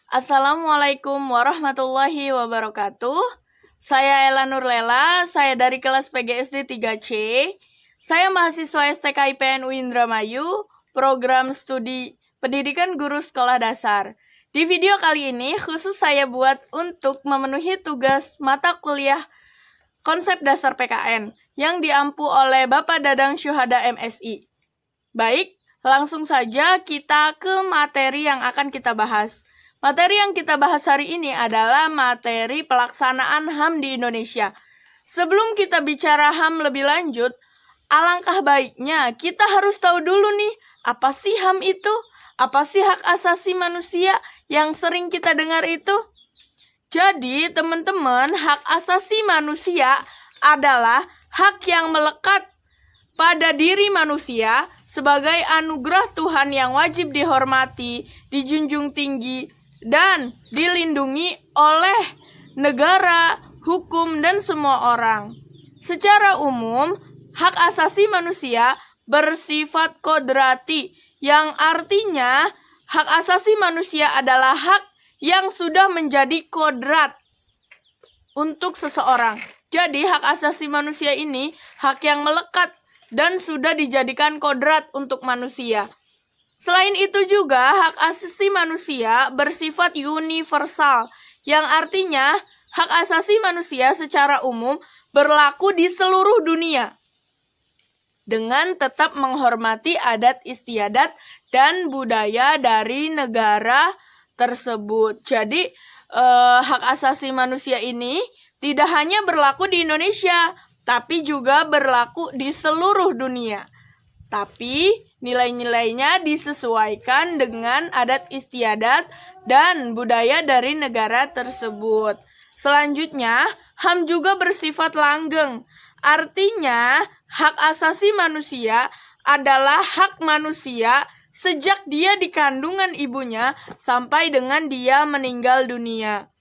Assalamualaikum warahmatullahi wabarakatuh. Saya Ela Nurlela, saya dari kelas PGSD 3C. Saya mahasiswa STK IPN Indramayu, program studi pendidikan guru sekolah dasar. Di video kali ini khusus saya buat untuk memenuhi tugas mata kuliah konsep dasar PKN yang diampu oleh Bapak Dadang Syuhada MSI. Baik, langsung saja kita ke materi yang akan kita bahas. Materi yang kita bahas hari ini adalah materi pelaksanaan HAM di Indonesia. Sebelum kita bicara HAM lebih lanjut, alangkah baiknya kita harus tahu dulu nih, apa sih HAM itu? Apa sih hak asasi manusia yang sering kita dengar itu? Jadi, teman-teman, hak asasi manusia adalah hak yang melekat pada diri manusia sebagai anugerah Tuhan yang wajib dihormati, dijunjung tinggi, dan dilindungi oleh negara, hukum, dan semua orang. Secara umum, hak asasi manusia bersifat kodrati, yang artinya hak asasi manusia adalah hak yang sudah menjadi kodrat untuk seseorang. Jadi, hak asasi manusia ini hak yang melekat dan sudah dijadikan kodrat untuk manusia. Selain itu juga, hak asasi manusia bersifat universal, yang artinya hak asasi manusia secara umum berlaku di seluruh dunia dengan tetap menghormati adat istiadat dan budaya dari negara tersebut. Jadi, hak asasi manusia ini tidak hanya berlaku di Indonesia, tapi juga berlaku di seluruh dunia. Tapi nilai-nilainya disesuaikan dengan adat istiadat dan budaya dari negara tersebut. Selanjutnya, HAM juga bersifat langgeng. Artinya, hak asasi manusia adalah hak manusia sejak dia di kandungan ibunya sampai dengan dia meninggal dunia.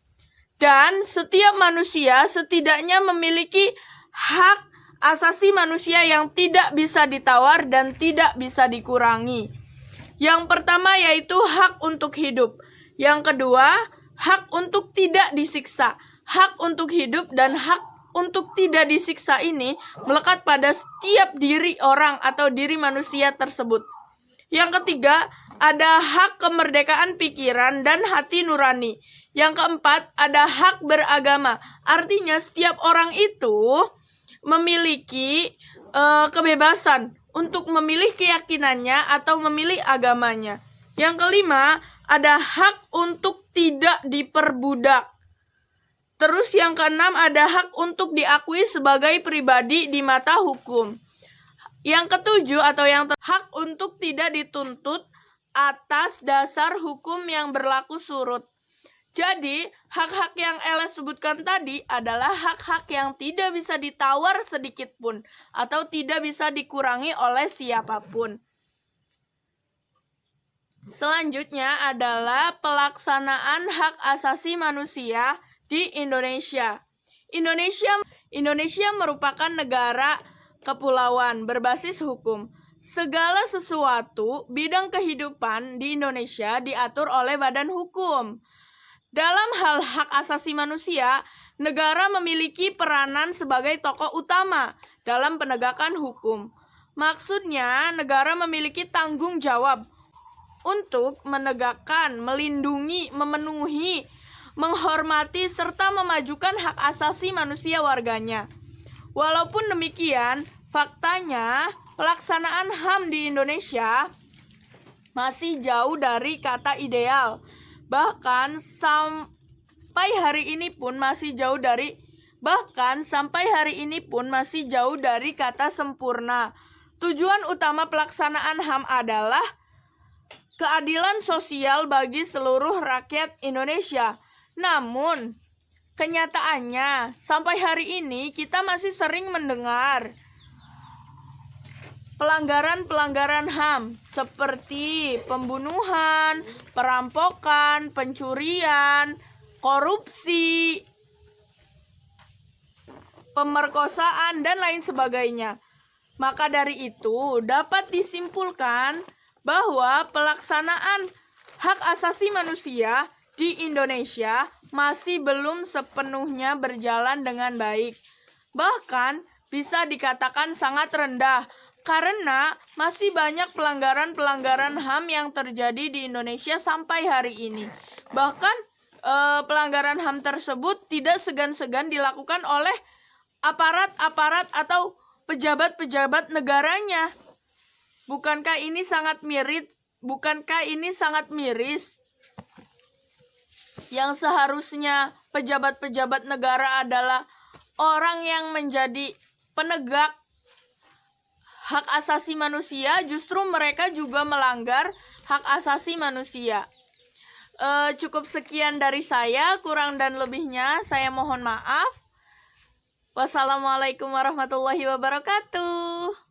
Dan setiap manusia setidaknya memiliki hak asasi manusia yang tidak bisa ditawar dan tidak bisa dikurangi. Yang pertama yaitu hak untuk hidup. Yang kedua, hak untuk tidak disiksa. Hak untuk hidup dan hak untuk tidak disiksa ini melekat pada setiap diri orang atau diri manusia tersebut. Yang ketiga, ada hak kemerdekaan pikiran dan hati nurani. Yang keempat, ada hak beragama. Artinya setiap orang itu memiliki kebebasan untuk memilih keyakinannya atau memilih agamanya. Yang kelima, ada hak untuk tidak diperbudak. Terus yang keenam, ada hak untuk diakui sebagai pribadi di mata hukum. Yang ketujuh atau hak untuk tidak dituntut atas dasar hukum yang berlaku surut. Jadi, hak-hak yang Ella sebutkan tadi adalah hak-hak yang tidak bisa ditawar sedikit pun atau tidak bisa dikurangi oleh siapapun. Selanjutnya adalah pelaksanaan hak asasi manusia di Indonesia. Indonesia merupakan negara kepulauan berbasis hukum. Segala sesuatu bidang kehidupan di Indonesia diatur oleh badan hukum. Dalam hal hak asasi manusia, negara memiliki peranan sebagai tokoh utama dalam penegakan hukum. Maksudnya, negara memiliki tanggung jawab untuk menegakkan, melindungi, memenuhi, menghormati, serta memajukan hak asasi manusia warganya. Walaupun demikian, faktanya pelaksanaan HAM di Indonesia masih jauh dari kata ideal. Bahkan sampai hari ini pun masih jauh dari kata sempurna. Tujuan utama pelaksanaan HAM adalah keadilan sosial bagi seluruh rakyat Indonesia. Namun, kenyataannya sampai hari ini kita masih sering mendengar pelanggaran-pelanggaran HAM seperti pembunuhan, perampokan, pencurian, korupsi, pemerkosaan, dan lain sebagainya. Maka dari itu dapat disimpulkan bahwa pelaksanaan hak asasi manusia di Indonesia masih belum sepenuhnya berjalan dengan baik. Bahkan bisa dikatakan sangat rendah karena masih banyak pelanggaran-pelanggaran HAM yang terjadi di Indonesia sampai hari ini. Bahkan pelanggaran HAM tersebut tidak segan-segan dilakukan oleh aparat-aparat atau pejabat-pejabat negaranya. Bukankah ini sangat miris? Yang seharusnya pejabat-pejabat negara adalah orang yang menjadi penegak hak asasi manusia, justru mereka juga melanggar hak asasi manusia. Cukup sekian dari saya, kurang dan lebihnya saya mohon maaf. Wassalamualaikum warahmatullahi wabarakatuh.